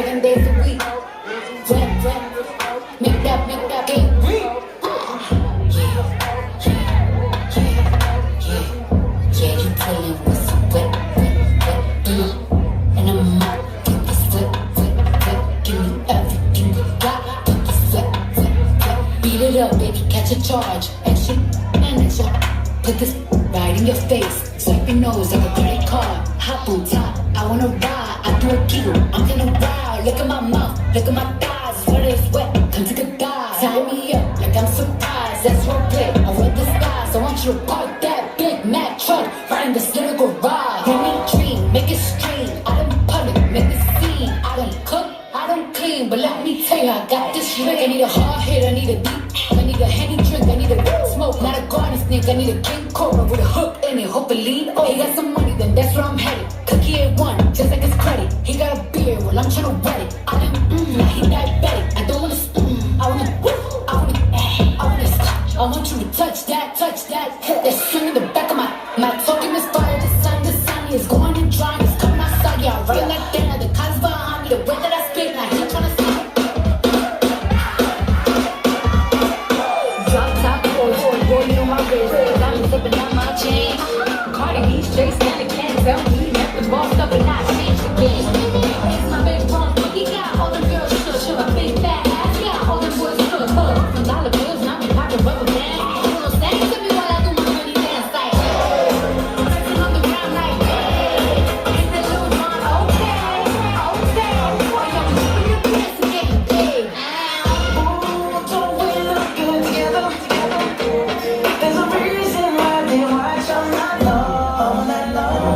7 days a week. Make that game. Yeah, you playing with some wet, and I'm out, get this wet, give me everything you got, get this wet, beat it up, baby, catch a charge, extra, and extra, put this right in your face, swipe your nose like a credit card, hop on top, I wanna ride, I do a giggle, I'm gonna ride, look at my mouth, look at my thighs, sweater is wet, come take a dive, tie me up like I'm surprised, that's roleplay, I read the skies, I want you to park that Big Mac truck right in this little garage. Give me dream, make it stream. I don't public, make it scene. I don't cook, I don't clean, but let me tell you, I got this drink. I need a hard hit, I need a deep, I need a Henny drink, I need a smoke, not a garden snake. I need a king cobra with a hook in it, hopefully. Oh, he got some money, then that's where I'm headed. Cookie A1, just like his credit. He got a beard, well I'm tryna wet it. I am, he diabetic. I don't wanna, I want you to touch that, hit that string in the back of my token is fire, the sun is going and drying, it's coming outside, yeah, I run like that, the cars behind me, the way that I speak, now he tryna stop. Drop top, boy, on my wrist, I'm slipping on my chain, Cardi B, straight standing, can't tell me, nothing bossed up and not changed again, it's my big pump, he got all the girls shook, my big fat ass, got all the boys shook, some dollar bills, now I'm popping rubber band. There's a reason why they watch all night long.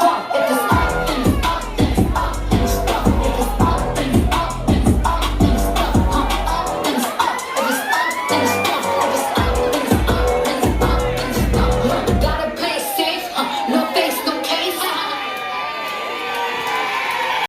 Walk